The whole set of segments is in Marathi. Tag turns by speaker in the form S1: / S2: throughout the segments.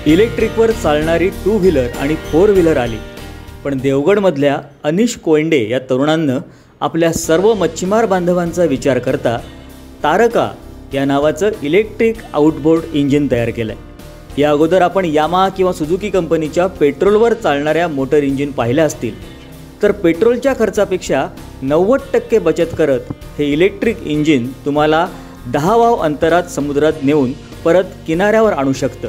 S1: इलेक्ट्रिकवर चालणारी 2 व्हीलर आणि 4 व्हीलर आली, पण देवगडमधल्या अनिश कोयंडे या तरुणांनं आपल्या सर्व मच्छीमार बांधवांचा विचार करता तारका या नावाचं इलेक्ट्रिक आउटबोर्ड इंजिन तयार केलं आहे। या अगोदर आपण यामाहा किंवा सुझुकी कंपनीच्या पेट्रोलवर चालणाऱ्या मोटर इंजिन पाहिल्या असतील, तर पेट्रोलच्या खर्चापेक्षा 90% बचत करत हे इलेक्ट्रिक इंजिन तुम्हाला 10 वाव अंतरात समुद्रात नेऊन परत किनाऱ्यावर आणू शकतं।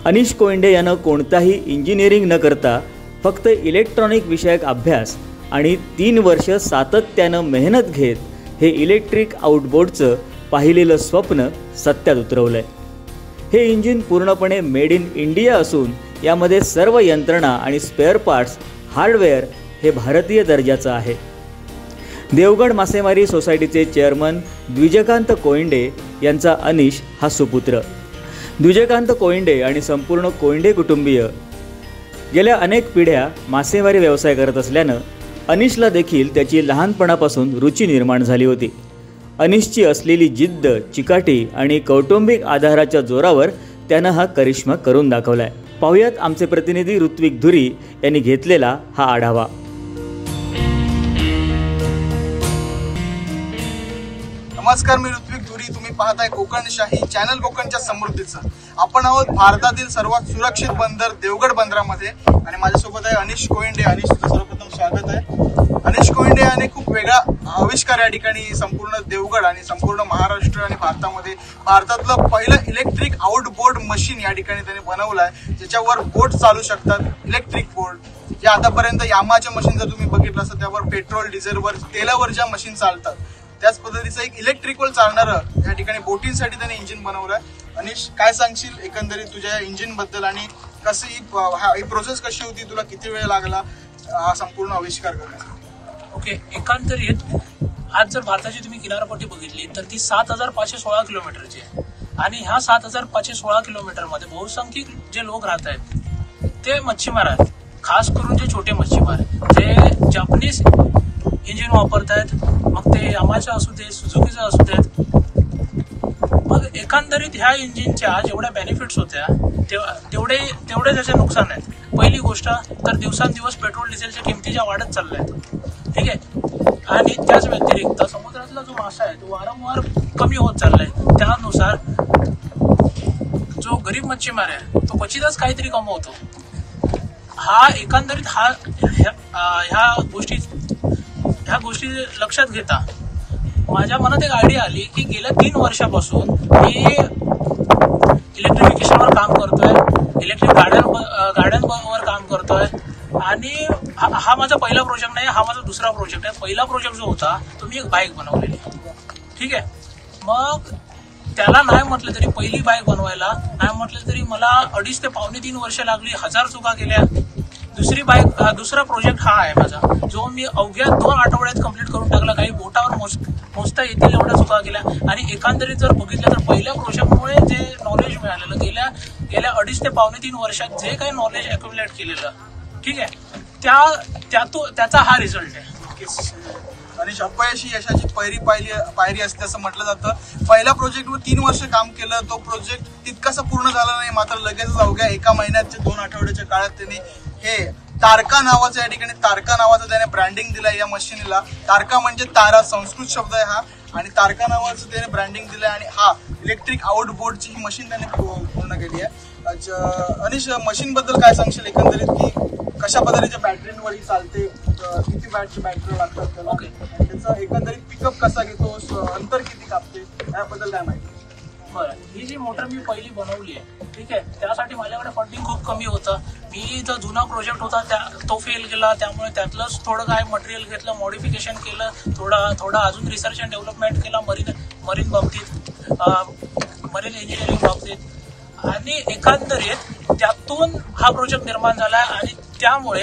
S1: अनिश कोयंडे यानं कोणताही इंजिनिअरिंग न करता फक्त इलेक्ट्रॉनिक विषयक अभ्यास आणि 3 वर्ष सातत्यानं मेहनत घेत हे इलेक्ट्रिक आउटबोर्डचं पाहिलेलं स्वप्न सत्यात उतरवलं आहे। हे इंजिन पूर्णपणे मेड इन इंडिया असून यामध्ये सर्व यंत्रणा आणि स्पेअर पार्ट्स हार्डवेअर हे भारतीय दर्जाचं आहे। देवगड मासेमारी सोसायटीचे चेअरमन द्विजकांत कोयंडे यांचा अनिश हा सुपुत्र। द्विजकांत कोयंडे आणि संपूर्ण कोयंडे कुटुंबीय गेल्या अनेक पिढ्या मासेमारी व्यवसाय करत असल्यानं अनिशला देखील त्याची लहानपणापासून रुची निर्माण झाली होती। अनिशची असलेली जिद्द, चिकाटी आणि कौटुंबिक आधाराच्या जोरावर त्यानं हा करिश्मा करून दाखवलाय। पाहुयात आमचे प्रतिनिधी ऋत्विक धुरी यांनी घेतलेला हा आढावा।
S2: नमस्कार, मी ऋत्विक धुरी। तुम्ही पाहताय कोकणशाही चॅनल कोकणच्या समृद्धीचं। आपण आहोत भारतातील सर्वात सुरक्षित बंदर देवगड बंदरामध्ये आणि माझ्यासोबत आहे अनिश कोयंडे। अनिश, तुझं सर्वप्रथम स्वागत आहे। अनिश कोयंडे याने खूप वेगळा आविष्कार या ठिकाणी संपूर्ण देवगड आणि संपूर्ण महाराष्ट्र आणि भारतातलं पहिलं इलेक्ट्रिक आउटबोर्ड मशीन या ठिकाणी त्याने बनवलं आहे, ज्याच्यावर बोट चालू शकतात, इलेक्ट्रिक बोट। जे आतापर्यंत यामाच्या मशीन जर तुम्ही बघितलं असतं त्यावर पेट्रोल डिझेलवर तेलावर ज्या मशीन चालतात, त्याच पद्धतीचं एक इलेक्ट्रिकवर चालणारं या ठिकाणी बोटींसाठी त्याने इंजिन बनवलंय। अनिश, काय सांगशील एकंदरीत तुझ्या इंजिन बद्दल आणि कशी ही प्रोसेस कशी होती, तुला किती वेळ लागला हा संपूर्ण आविष्कार करण्यासाठी?
S3: ओके, एकंदरीत आज जर भारताची तुम्ही किनारपट्टी बघितली तर ती 7516 किलोमीटरची आहे आणि ह्या 7516 किलोमीटरमध्ये बहुसंख्यक जे लोक राहत आहेत ते मच्छीमार आहेत, खास करून जे छोटे मच्छीमार आहेत, जे जपानीज इंजिन वापरतायत, मग ते यामाचे असू दे, सुझुकीचं असू देत। मग एकंदरीत ह्या इंजिनच्या जेवढ्या बेनिफिट्स होत्या तेवढे त्याचे नुकसान आहेत। पहिली गोष्ट तर दिवसांदिवस पेट्रोल डिझेलच्या किमती ज्या वाढत चालल्या आहेत, ठीक आहे, आणि त्याच व्यतिरिक्त समुद्रातला जो मासा आहे तो वारंवार कमी होत चाललाय। त्यानुसार जो गरीब मच्छीमार आहे तो क्वचितच काहीतरी कमवतो। हा एकंदरीत ह्या गोष्टी लक्षात घेता माझ्या मनात एक आयडिया आली की गेल्या 3 वर्षापासून मी इलेक्ट्रिफिकेशनवर काम करतोय, इलेक्ट्रिक गाड्यांवर काम करतोय आणि हा माझा पहिला प्रोजेक्ट नाही, हा माझा दुसरा प्रोजेक्ट आहे। पहिला प्रोजेक्ट जो होता तो मी एक बाईक बनवलेली, ठीक आहे। मग त्याला नाही म्हटलं तरी पहिली बाईक बनवायला नाही म्हटलं तरी मला 2.5 ते पावणे 3 वर्ष लागली, 1000 चुका केल्या। दुसरा प्रोजेक्ट हा आहे माझा, जो मी अवघ्या 2 आठवड्यात कंप्लीट करून टाकला। काही बोटावर मोजता येतील एवढ्या चुका केल्या आणि एकंदरीत जर बघितलं तर पहिल्या प्रोजेक्टमुळे जे नॉलेज मिळालेलं गेल्या 2.5 ते पावणे 3 वर्षात जे काही नॉलेज अक्युमुलेट केलेलं, ठीक आहे, त्याचा हा रिझल्ट आहे।
S2: आणि अपयशी यशाची पायरी असते असं म्हटलं जातं। पहिल्या प्रोजेक्टवर 3 वर्ष काम केलं, तो प्रोजेक्ट तितकासा पूर्ण झाला नाही, मात्र लगेच अवघ्या 1 महिन्यात 2 आठवड्याच्या काळात त्यांनी हे तारका नावाचं या ठिकाणी त्याने ब्रँडिंग दिलंय या मशीनला। तारका म्हणजे तारा, संस्कृत शब्द आहे हा, आणि तारका नावाचं त्याने ब्रँडिंग दिलंय आणि हा इलेक्ट्रिक आउटबोर्डची ही मशीन त्याने पूर्ण केली आहे। अनिश, मशीन बद्दल काय सांगशील एकंदरीत की कशा पद्धतीच्या बॅटरीवर ही चालते, किती वॅटची बॅटरी लागतात त्याला,
S3: ओके,
S2: त्याचा एकंदरीत पिकअप कसा घेतो, अंतर किती कापते, याबद्दल काय माहिती?
S3: बरं, ही जी मोटर मी पहिली बनवली आहे, ठीक आहे, त्यासाठी माझ्याकडे फंडिंग खूप कमी होतं। मी जो जुना प्रोजेक्ट होता तो फेल गेला, त्यामुळे त्यातलंच थोडं काय मटेरियल घेतलं, मॉडिफिकेशन केलं, थोडा अजून रिसर्च अँड डेव्हलपमेंट केला मरीन बाबतीत, मरीन इंजिनिअरिंग बाबतीत, आणि एकंदरीत त्यातून हा प्रोजेक्ट निर्माण झाला आणि त्यामुळे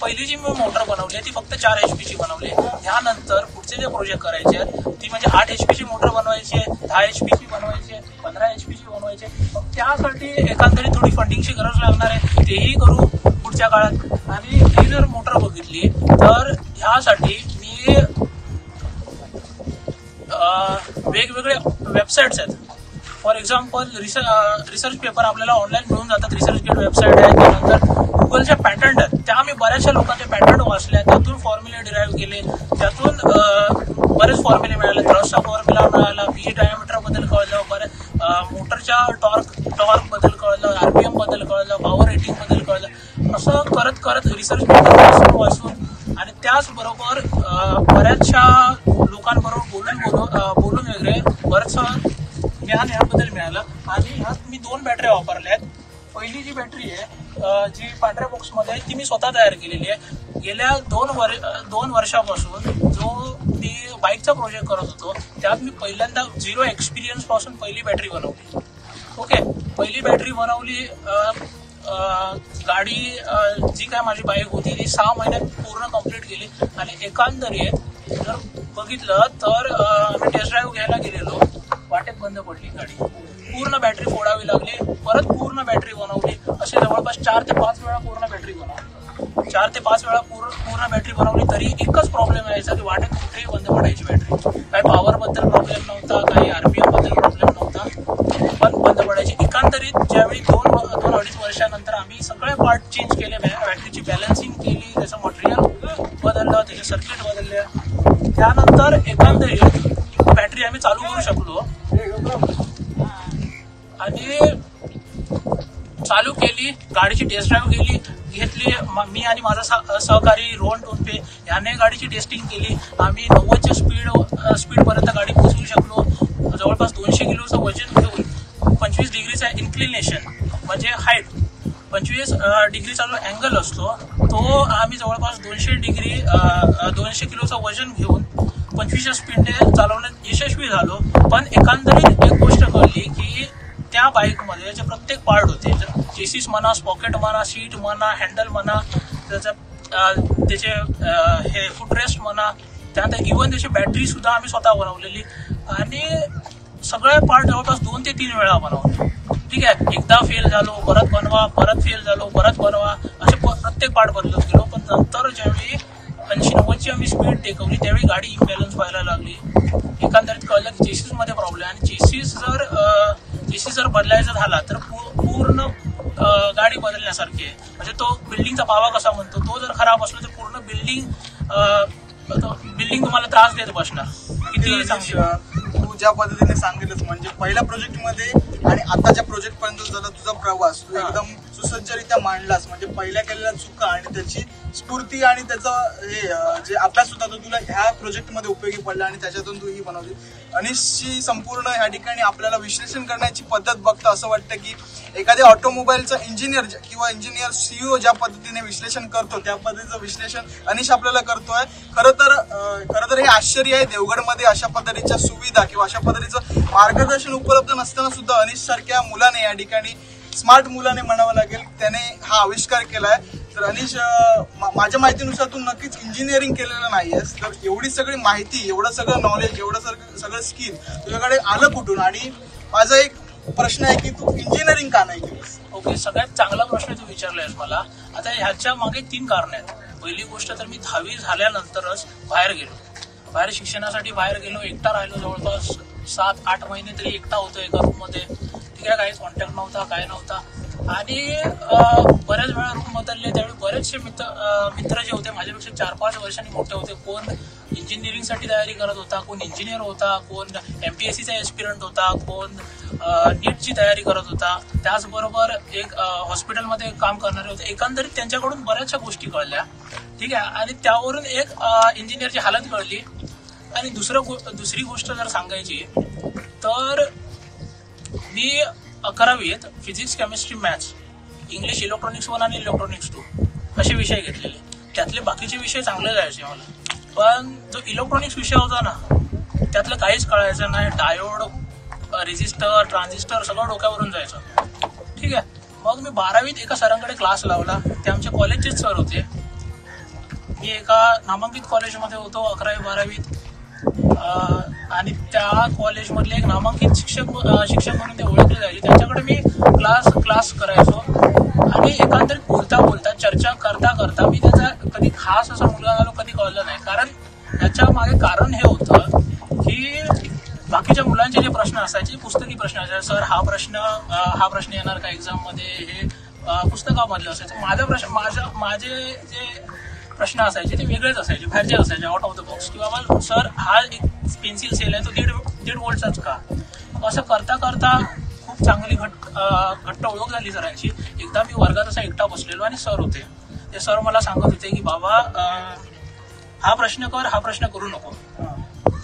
S3: पहिली जी मी मोटर बनवली आहे ती फक्त 4 HP ची बनवली आहे। त्यानंतर पुढचे जे प्रोजेक्ट करायचे आहेत ती म्हणजे 8 HP ची मोटर बनवायची आहे, 10 HP ची बनवायची आहे, 15 HP ची बनवायची आहे। मग त्यासाठी एकंदरीत थोडी फंडिंगची गरज लागणार आहे, तेही करू पुढच्या काळात। आणि ही जर मोटर बघितली तर ह्यासाठी मी वेगवेगळे वेबसाईट्स आहेत, फॉर एक्झाम्पल रिसर्च पेपर आपल्याला ऑनलाईन मिळून जातात. रिसर्च गेट वेबसाईट आहे, त्यानंतर गुगलच्या पॅटर्न आहेत, त्या आम्ही बऱ्याचशा लोकांचे पॅटर्न वाचल्या, त्यातून फॉर्म्युले डिराईव्ह केले, त्यातून बरेच फॉर्म्युले मिळाले. थ्रस्टचा फॉर्म्युला मिळाला, पीजी डायमीटर बद्दल कळलं, बरेच मोटरच्या टॉर्क बद्दल कळलं, आरपीएम बद्दल कळलं, पॉवर रेटिंग बद्दल कळलं. असं करत करत रिसर्च पेपर वाचून आणि त्याचबरोबर बऱ्याचशा लोकांबरोबर बोलून वगैरे बरंचसं ज्ञान याबद्दल मिळालं. आणि ह्यात मी 2 बॅटऱ्या वापरल्या आहेत. पहिली जी बॅटरी आहे जी पांढऱ्या बॉक्समध्ये आहे ती मी स्वतः तयार केलेली आहे. गेल्या 2 वर्षापासून जो मी बाईकचा प्रोजेक्ट करत होतो त्यात मी पहिल्यांदा 0 एक्सपिरियन्स पासून पहिली बॅटरी बनवली. ओके, पहिली बॅटरी बनवली. गाडी जी काय माझी बाईक होती ती 6 महिन्यात पूर्ण कंप्लीट केली. आणि एकंदरीत जर बघितलं तर आम्ही टेस्ट ड्राईव्ह घ्यायला गेलेलो, वाटेत बंद पडली गाडी, पूर्ण बॅटरी फोडावी लागली, परत पूर्ण बॅटरी बनवली. असे जवळपास 4 ते 5 वेळा पूर्ण बॅटरी बनवली. 4 ते 5 वेळा पूर्ण बॅटरी बनवली तरी एकच प्रॉब्लेम यायचा की वाटेत कुठेही बंद पडायची बॅटरी. काही पॉवर बद्दल प्रॉब्लेम नव्हता, काही आरपीएम बद्दल प्रॉब्लेम नव्हता, पण बंद पडायची. एकंदरीत ज्यावेळी 2-2.5 वर्षानंतर आम्ही सगळे पार्ट चेंज केले, बॅटरीची बॅलन्सिंग केली, त्याचं मटेरियल बदललं, त्याचे सर्किट बदलले, त्यानंतर एकंदरीत बॅटरी आम्ही चालू करू शकलो. आणि चालू केली, गाडीची टेस्ट ड्राईव्ह घेतली. मी आणि माझा सहकारी रोहन टोनपे याने गाडीची टेस्टिंग केली. आम्ही 90च्या स्पीडपर्यंत गाडी पोहोचवू शकलो. जवळपास 200 किलोचं वजन घेऊन 25 डिग्रीचा इन्क्लिनेशन म्हणजे हाईट, 25 डिग्रीचा जो अँगल असतो तो आम्ही जवळपास 200 किलोचं वजन घेऊन 25च्या स्पीडने चालवण्यात यशस्वी झालो. पण एकंदरीत एक गोष्ट कळली की त्या बाईकमध्ये जे प्रत्येक पार्ट होते, चेसिस म्हणा, स्पॉकेट म्हणा, सीट म्हणा, हँडल म्हणा, त्याचे हे फुटरेस्ट म्हणा, त्यानंतर इव्हन त्याची बॅटरी सुद्धा आम्ही स्वतः बनवलेली. आणि सगळे पार्ट जवळपास 2 ते 3 वेळा बनवले. ठीक आहे, एकदा फेल झालो, परत बनवा, परत फेल झालो, परत बनवा, असे प्रत्येक पार्ट बदलत गेलो. पण नंतर ज्यावेळी 80-90ची आम्ही स्पीड टेकवली त्यावेळी गाडी इम्बॅलन्स व्हायला लागली. एकंदरीत कळलं की चेसिसमध्ये प्रॉब्लेम, आणि चेसिस जर बदलायचा झाला तर पूर्ण गाडी बदलण्यासारखी आहे. म्हणजे तो बिल्डिंगचा पावा कसा म्हणतो, तो जर खराब असला तर पूर्ण बिल्डिंग तुम्हाला त्रास देत बसणार. किती
S2: तू ज्या पद्धतीने सांगितलंस, म्हणजे पहिल्या प्रोजेक्टमध्ये आणि आताच्या प्रोजेक्ट पर्यंत झाला तुझा प्रवास, तू एकदम सुसज्जरित्या मांडलास. म्हणजे पहिल्या केलेल्या चुका आणि त्याची स्फूर्ती आणि त्याचा जे अभ्यास होता तो तुला ह्या प्रोजेक्टमध्ये उपयोगी पडला आणि त्याच्यातून तू ही बनवली. अनिशची संपूर्ण ह्या ठिकाणी आपल्याला विश्लेषण करण्याची पद्धत बघता असं वाटतं की एखाद्या ऑटोमोबाईलचा इंजिनियर सीईओ ज्या पद्धतीने विश्लेषण करतो त्या पद्धतीचं विश्लेषण अनिश आपल्याला करतोय. खरं तर हे आश्चर्य आहे, देवगडमध्ये अशा पद्धतीच्या सुविधा किंवा अशा पद्धतीचं मार्गदर्शन उपलब्ध नसताना सुद्धा अनिश सारख्या मुलाने या ठिकाणी, स्मार्ट मुलाने म्हणावं लागेल, त्याने हा आविष्कार केलाय. तर अनिश, माझ्या माहितीनुसार तू नक्कीच इंजिनिअरिंग केलेलं नाहीयेस, तर एवढी सगळी माहिती, एवढं सगळं नॉलेज, एवढं सगळं स्किल तुझ्याकडे आलं कुठून? आणि माझा एक प्रश्न आहे की तू इंजिनिअरिंग का नाही केलीस?
S3: ओके, सगळ्यात चांगला प्रश्न तू विचारलायस मला. आता ह्याच्या मागे 3 कारण आहेत. पहिली गोष्ट तर मी 10वी झाल्यानंतरच बाहेर शिक्षणासाठी गेलो, एकटा राहिलो. जवळपास 7-8 महिने तरी एकटा होतो एका रूममध्ये. ठीक आहे, काहीच कॉन्टॅक्ट नव्हता, काय नव्हता. आणि बऱ्याच वेळा रूम बदलले. त्यावेळी बरेचसे मित्र जे होते माझ्यापेक्षा 4-5 वर्षांनी मोठे होते. कोण इंजिनिअरिंगसाठी तयारी करत होता, कोण इंजिनियर होता, कोण MPSCचा एस्पिरंट होता, कोण नीटची तयारी करत होता, त्याचबरोबर एक हॉस्पिटलमध्ये काम करणारे होते. एकंदरीत त्यांच्याकडून बऱ्याचशा गोष्टी कळल्या. ठीक आहे, आणि त्यावरून एक इंजिनिअरची हालत कळली. आणि दुसरी गोष्ट जर सांगायची तर मी 11वीत physics, chemistry, maths, English, electronics 1 आणि इलेक्ट्रॉनिक्स 2 असे विषय घेतलेले. त्यातले बाकीचे विषय चांगले जायचे मला, पण जो इलेक्ट्रॉनिक्स विषय होता ना त्यातलं काहीच कळायचं नाही. डायोड, रेजिस्टर, ट्रान्झिस्टर सगळं डोक्यावरून जायचं. ठीक आहे, मग मी 12वीत एका सरांकडे क्लास लावला. ते आमच्या कॉलेजचेच सर होते. मी एका नामांकित कॉलेजमध्ये होतो 11वी-12वीत, आणि त्या कॉलेजमधले एक नामांकित शिक्षक म्हणून ते ओळखले जायचे. त्यांच्याकडे मी क्लास करायचो. आणि एकंदरीत बोलता चर्चा करता मी त्याचा कधी खास असा मुलगा झालो कधी कळलं नाही. कारण याच्या मागे कारण हे होतं की बाकीच्या त्यावेळेच्या मुलांचे जे प्रश्न असायचे पुस्तकी प्रश्न असायचे, सर हा प्रश्न येणार का एक्झाम मध्ये, हे पुस्तकामधलं असायचं. माझे जे प्रश्न असायचे ते वेगळेच असायचे, बाहेरचे असायचे, आउट ऑफ द बॉक्स. की बाबा सर हा एक पेन्सिल सेल आहे तो 1.5 वोल्टचाच का. असं करता करता खूप चांगली घट्ट ओळख झाली सरांची. एकदा मी वर्गात असा एकटा बसलेलो आणि सर होते. ते सर मला सांगत होते की बाबा हा प्रश्न कर, हा प्रश्न करू नको.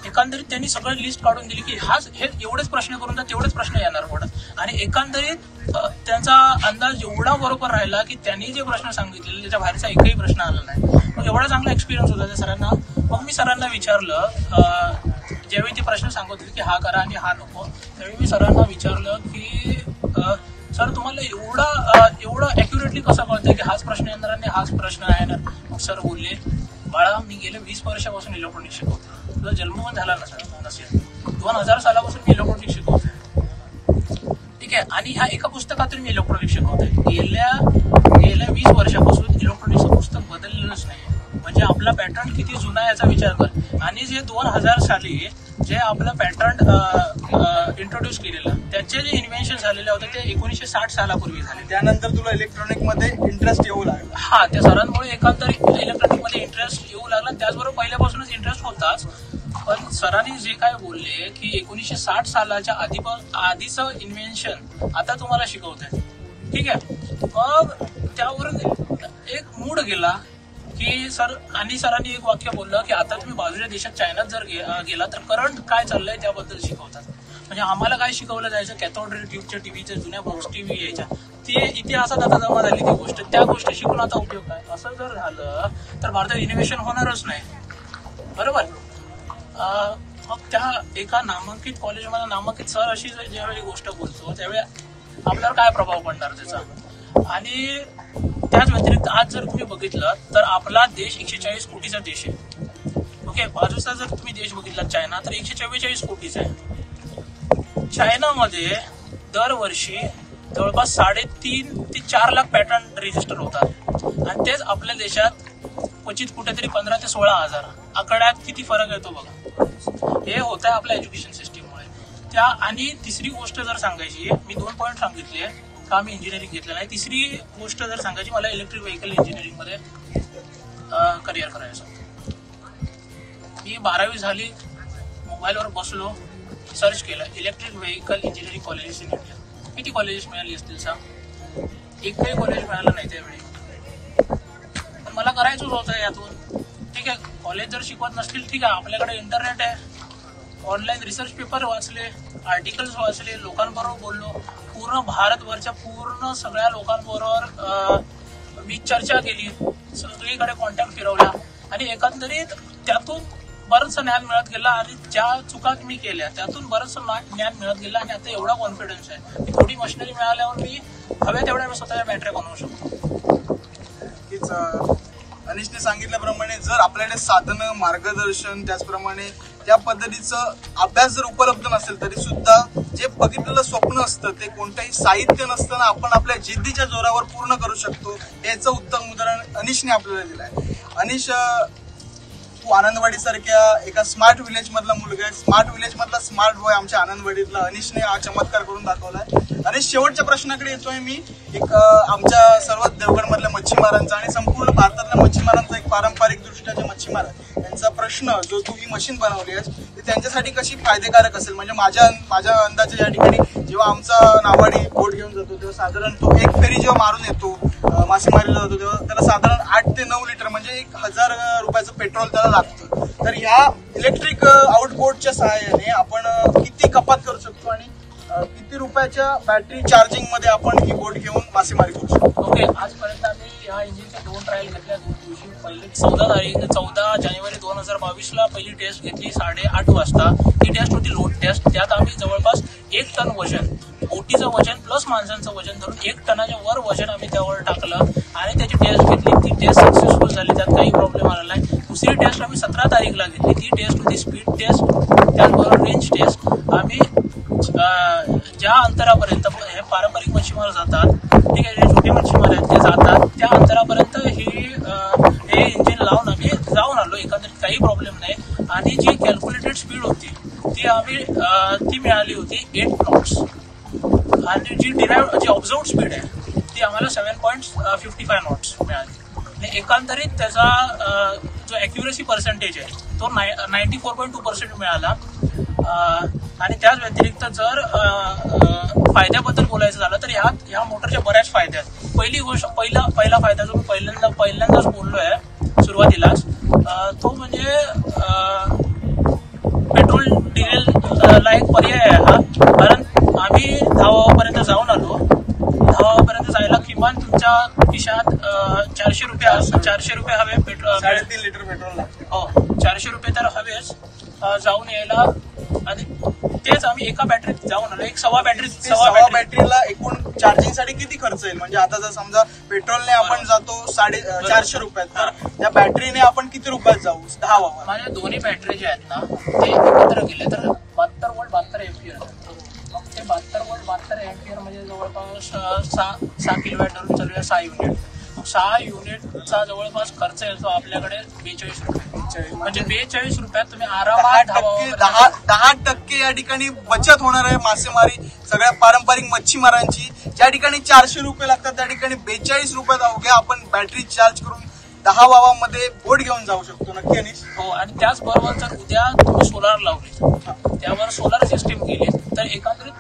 S3: एकंदरीत त्यांनी सगळं लिस्ट काढून दिली की हे एवढेच प्रश्न करून तर तेवढेच प्रश्न येणार पडत. आणि एकंदरीत त्यांचा अंदाज एवढा बरोबर राहिला की त्यांनी जे प्रश्न सांगितलेले त्याच्या बाहेरचा एकही प्रश्न आला नाही. मग एवढा चांगला एक्सपिरियन्स होता त्या सरांना. मग मी सरांना विचारलं, ज्यावेळी ते प्रश्न सांगत होते की हा करा आणि हा नको, त्यावेळी मी सरांना विचारलं की सर तुम्हाला एवढं ॲक्युरेटली कसं कळतं की हाच प्रश्न येणार आणि हाच प्रश्न आहे ना. मग सर बोलले, बाळा मी गेले 20 वर्षापासून इलेक्ट्रॉनिक्स शिकवतो. तुझा जन्म पण झाला नसेल, 2000 सालापासून मी इलेक्ट्रॉनिक्स शिकवतोय. ठीक आहे. आणि ह्या एका पुस्तकातून मी इलेक्ट्रॉनिक्स शिकवतोय. गेल्या 20 वर्षापासून इलेक्ट्रॉनिक्सचं पुस्तक बदललेलंच नाही. म्हणजे आपला पॅटर्न किती जुना आहे याचा विचार कर. आणि जे 2000 साली जे आपलं पॅटर्न इंट्रोड्यूस केलेलं, त्याचे जे इन्व्हेन्शन झालेले होते ते 1960 सालापूर्वी झाले.
S2: त्यानंतर तुला इलेक्ट्रॉनिक मध्ये इंटरेस्ट येऊ लागला.
S3: हा, त्या सरांमुळे एकंदरीत इलेक्ट्रॉनिक मध्ये इंटरेस्ट येऊ लागला. त्याचबरोबर पहिल्यापासूनच इंटरेस्ट होताच, पण सरांनी जे काय बोलले की 1960 सालाच्या आधीचं इन्व्हेन्शन आता तुम्हाला शिकवतंय. ठीक आहे. मग त्यावरून एक मूड गेला की सरांनी एक वाक्य बोललं की आता तुम्ही बाजूच्या देशात चायनात जर गेला तर करंट काय चाललंय त्याबद्दल शिकवतात. म्हणजे आम्हाला काय शिकवलं जायचं, कॅथोड रे ट्यूबच्या टीव्हीच्या जुन्या बॉक्स टीव्ही यायच्या, ते इतिहासात आता जमा झाली ती गोष्ट. त्या गोष्टी शिकून आता उपयोग काय. असं जर झालं तर भारतात इनोव्हेशन होणारच नाही. बरोबर. मग त्या एका नामांकित कॉलेजमध्ये नामांकित सर अशी ज्यावेळी गोष्ट बोलतो त्यावेळी आपल्यावर काय प्रभाव पडणार त्याचा. आणि त्याच व्यतिरिक्त आज जर तुम्ही बघितलं तर आपला देश 140 कोटीचा देश आहे. ओके. बाजूचा जर तुम्ही देश बघितला चायना तर 144 कोटीचा आहे. चायनामध्ये दरवर्षी जवळपास 3.5 ते 4 लाख पॅटर्न रजिस्टर होतात आणि तेच आपल्या देशात क्वचित कुठेतरी 15 ते 16 हजार. आकड्यात किती फरक येतो बघा. हे होत आहे आपल्या एज्युकेशन सिस्टीममुळे. आणि तिसरी गोष्ट जर सांगायची, मी 2 पॉईंट सांगितले का मी इंजिनिअरिंग घेतलेलं आहे. तिसरी गोष्ट जर सांगायची, मला इलेक्ट्रिक व्हेकल इंजिनिअरिंग मध्ये करिअर करायचं. मी 12वी झाली, मोबाईलवर बसलो, सर्च केलं electric vehicle engineering colleges in India. किती कॉलेजेस मिळाली असतील सांग. एकही कॉलेज मिळालं नाही त्यावेळी. पण मला करायचंच होतं यातून. ठीक आहे. कॉलेज जर शिकवत नसतील ठीक आहे, आपल्याकडे इंटरनेट आहे, ऑनलाईन रिसर्च पेपर वाचले, आर्टिकल्स वाचले, लोकांबरोबर बोललो, पूर्ण भारतभरच्या पूर्ण सगळ्या लोकांबरोबर मी चर्चा केली, सगळीकडे कॉन्टॅक्ट फिरवला आणि एकंदरीत त्यातून बरंचसं ज्ञान मिळत गेलं. आणि ज्या चुका मी केल्या त्यातून बरंचसं ज्ञान मिळत गेलं आणि आता एवढा कॉन्फिडन्स आहे की थोडी मशिनरी मिळाल्यावर मी हव्या तेवढ्या मी स्वतःच्या बॅटऱ्या बनवू शकतो.
S2: अनिशने सांगितल्याप्रमाणे जर आपल्याकडे साधनं, मार्गदर्शन, त्याचप्रमाणे त्या पद्धतीचं अभ्यास जर उपलब्ध नसेल तरी सुद्धा जे बघितलेलं स्वप्न असतं ते कोणतंही साहित्य नसताना आपण आपल्या जिद्दीच्या जोरावर पूर्ण करू शकतो. याचं उत्तम उदाहरण अनिशने आपल्याला दिलं आहे. अनिश, तू आनंदवाडी सारख्या एका स्मार्ट विलेज मधला मुलगा आहे. स्मार्ट विलेज मधला स्मार्ट बॉय आमच्या आनंदवाडीतला अनिशने हा चमत्कार करून दाखवलाय. आणि शेवटच्या प्रश्नाकडे येतोय मी. एक आमच्या सर्व देवगड मधल्या मच्छीमारांचा आणि संपूर्ण भारतातल्या मच्छीमारांचा एक पारंपरिक दृष्ट्या जे मच्छीमार आहे त्यांचा प्रश्न, जो तू ही मशीन बनवली आहेस ते त्यांच्यासाठी कशी फायदेकारक असेल. म्हणजे माझ्या अंदाजे या ठिकाणी जेव्हा आमचा नावाडी बोट घेऊन जातो तेव्हा साधारण तो एक फेरी जेव्हा मारून येतो मासेमारीला जातो तेव्हा त्याला साधारण 8 ते 9 लिटर म्हणजे 1000 रुपयाचं पेट्रोल त्याला लागतं. तर ह्या इलेक्ट्रिक आउटबोटच्या सहाय्याने आपण किती कपात करू शकतो आणि किती रुपयाच्या बॅटरी चार्जिंग मध्ये आपण ही बोट घेऊन मासेमारी करू शकतो.
S3: ओके. आजपर्यंत आम्ही या इंजिनच्या 2 ट्रायल घेतल्या. 2 दिवशी पहिले 14 जानेवारी 2022ला पहिली टेस्ट घेतली 8:30 वाजता. ती टेस्ट होती लोड टेस्ट. त्यात आम्ही जवळपास 1 टन वजन, बोटीचं वजन प्लस माणसांचं वजन धरून 1 टनाच्या वर वजन आम्ही त्यावर टाकलं आणि त्याची टेस्ट घेतली. ती टेस्ट सक्सेसफुल झाली, त्यात काही प्रॉब्लेम आला नाही. दुसरी टेस्ट आम्ही 17 तारीखला घेतली. ती टेस्ट होती स्पीड टेस्ट, त्याचबरोबर रेंज टेस्ट. आम्ही ज्या अंतरापर्यंत हे पारंपरिक मच्छीमार जातात, ठीक आहे, जे छोटे मच्छीमार आहेत ते जातात त्या अंतरापर्यंत हे इंजिन लावून आम्ही जाऊन आलो. एकंदरीत काही प्रॉब्लेम नाही. आणि जी कॅल्क्युलेटेड स्पीड होती ती आम्ही मिळाली होती 8 नॉट्स आणि जी ऑब्झर्व्ड स्पीड आहे ती आम्हाला 7.55 नॉट्स मिळाली. आणि एकंदरीत त्याचा जो ॲक्युरेसी पर्सेंटेज आहे तो 94.2% मिळाला. आणि त्याच व्यतिरिक्त जर फायद्याबद्दल बोलायचं झालं तर ह्या मोटरच्या बऱ्याच फायदे आहेत. पहिला फायदा जो मी पहिल्यांदाच बोललो आहे सुरुवातीलाच, तो म्हणजे पेट्रोल डिझेलला एक पर्याय आहे हा. कारण आम्ही 10 वावापर्यंत जाऊन आलो. 10 वावापर्यंत जायला किमान तुमच्या खिशात 400 रुपये हवे.
S2: 3.5 लिटर पेट्रोल लागते.
S3: हो, 400 रुपये तर हवेच जाऊन यायला. आणि तेच आम्ही एका बॅटरीत जाऊन आलो. सव्वा
S2: बॅटरीला एकूण चार्जिंग साठी किती खर्च येईल? म्हणजे आता जर समजा पेट्रोलने आपण जातो 450 रुपयात, तर त्या बॅटरीने आपण किती रुपयात जाऊ 10 वावा?
S3: माझ्या दोन्ही बॅटरी जे आहेत ना ते एकत्र केले तर 72 वोल्ट 72 एम्पियर. ते 72 वोल्ट 72 एम्पियर म्हणजे जवळपास 6 किलोवॅट धरून चालूया 6 युनिट. 6 युनिटचा जवळपास खर्च येतो आपल्याकडे 42 रुपये. म्हणजे 42 रुपयात तुम्ही आरामात
S2: 10% या ठिकाणी बचत होणार आहे मासेमारी सगळ्या पारंपरिक मच्छीमारांची. ज्या ठिकाणी 400 रुपये लागतात त्या ठिकाणी 42 रुपयात अवघ्या आपण बॅटरी चार्ज करून 10 वावामध्ये बोट घेऊन जाऊ शकतो. नक्की अनिश.
S3: हो, आणि त्याचबरोबर जर उद्या तुम्ही सोलार लावली, त्यावर सोलार सिस्टीम केली तर एकंदरीत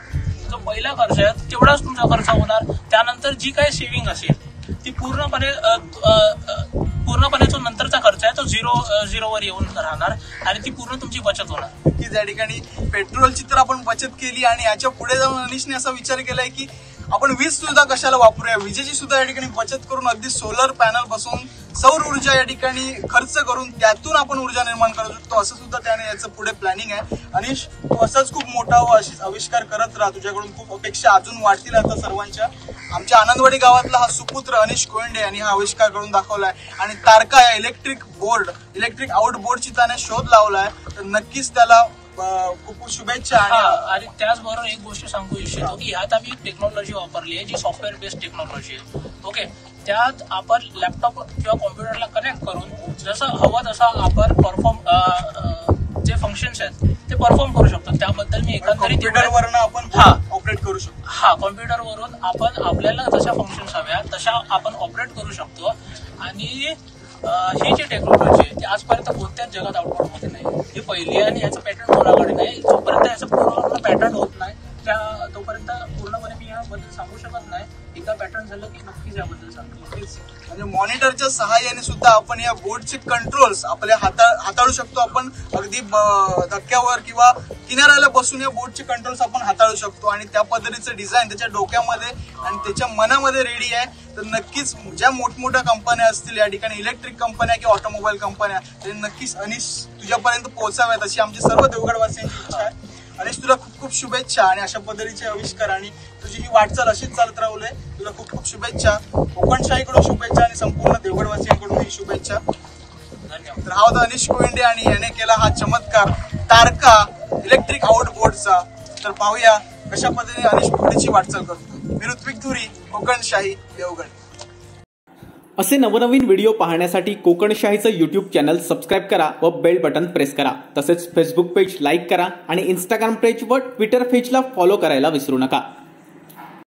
S3: जो पहिला खर्च आहे तेवढाच तुमचा खर्च होणार. त्यानंतर जी काही सेव्हिंग असेल ती पूर्णपणे जो नंतरचा खर्च आहे तो झिरोवर येऊन राहणार आणि ती पूर्ण तुमची बचत होणार.
S2: की त्या ठिकाणी पेट्रोलची तर आपण बचत केली आणि याच्या पुढे जाऊन अनिशने असा विचार केलाय की आपण वीज सुद्धा कशाला वापरूया, विजेची सुद्धा या ठिकाणी बचत करून अगदी सोलर पॅनल बसून सौर ऊर्जा या ठिकाणी खर्च करून त्यातून आपण ऊर्जा निर्माण करू शकतो. असं सुद्धा त्याने याचं पुढे प्लॅनिंग आहे. अनिश, तू असंच खूप मोठा व अशीच आविष्कार करत राहा. तुझ्याकडून खूप अपेक्षा अजून वाढतील आता सर्वांच्या. आमच्या आनंदवाडी गावातला हा सुपुत्र अनिश कोयंडे यांनी हा आविष्कार करून दाखवलाय आणि तारका या इलेक्ट्रिक आउट बोर्डची त्याने शोध लावलाय. तर नक्कीच त्याला खूप खूप शुभेच्छा.
S3: आणि त्याचबरोबर एक गोष्ट सांगू इच्छितो की ह्यात आम्ही एक टेक्नॉलॉजी वापरली आहे जी सॉफ्टवेअर बेस्ड टेक्नॉलॉजी आहे. ओके, त्यात आपण लॅपटॉप किंवा कॉम्प्युटरला कनेक्ट करून जसं हवं तसं आपण जे फंक्शन्स आहेत ते परफॉर्म करू शकतो. त्याबद्दल मी एकंदरीत
S2: कॉम्प्युटरवरून आपण ऑपरेट करू शकतो.
S3: हा, कॉम्प्युटरवरून आपण आपल्याला जशा फंक्शन्स हव्या तशा आपण ऑपरेट करू शकतो. आणि ही जी टेक्नॉलॉजी आहे ती आजपर्यंत कोणत्याच जगात आउटपुटमध्ये नाही. ही पहिली आहे आणि याचं पॅटर्न कोणाकडे नाही. जोपर्यंत याचं पूर्ण पॅटर्न होत नाही तोपर्यंत पूर्णपणे मी याबद्दल सांगू शकत नाही. एकदा पॅटर्न झालं की नक्कीच याबद्दल सांगतो.
S2: म्हणजे मॉनिटरच्या सहाय्याने सुद्धा आपण या बोर्डचे कंट्रोल्स आपल्या हाताळू शकतो. आपण अगदी धक्क्यावर किंवा किनाऱ्याला बसून या बोर्डचे कंट्रोल्स आपण हाताळू शकतो. आणि त्या पद्धतीचं डिझाईन त्याच्या डोक्यामध्ये आणि त्याच्या मनामध्ये रेडी आहे. तर नक्कीच ज्या मोठमोठ्या कंपन्या असतील या ठिकाणी इलेक्ट्रिक कंपन्या किंवा ऑटोमोबाईल कंपन्या ते नक्कीच अनिश तुझ्यापर्यंत पोहोचाव्यात अशी आमची सर्व देवगडवासियांची इच्छा आहे. अनिश, तुला खूप खूप शुभेच्छा आणि अशा पद्धतीचे आविष्कार आणि तुझी ही वाटचाल अशीच चालत राहू दे. तुला खूप खूप शुभेच्छा. कोकणशाहीकडून शुभेच्छा आणि संपूर्ण देवगडवासियांकडून शुभेच्छा. धन्यवाद. तर हा होता अनिश कोयंडे आणि याने केला हा चमत्कार तारका इलेक्ट्रिक आउट बोर्डचा. तर पाहूया कशा पद्धतीने अनिश पुढची वाटचाल करतो. मी ऋत्विक धुरी, कोकणशाही, देवगड.
S4: असे नवनवीन व्हिडिओ पाहण्यासाठी कोकणशाहीचं यूट्यूब चॅनल सबस्क्राईब करा व बेल बटन प्रेस करा. तसेच फेसबुक पेज लाईक करा आणि इंस्टाग्राम पेज व ट्विटर पेजला फॉलो करायला विसरू नका.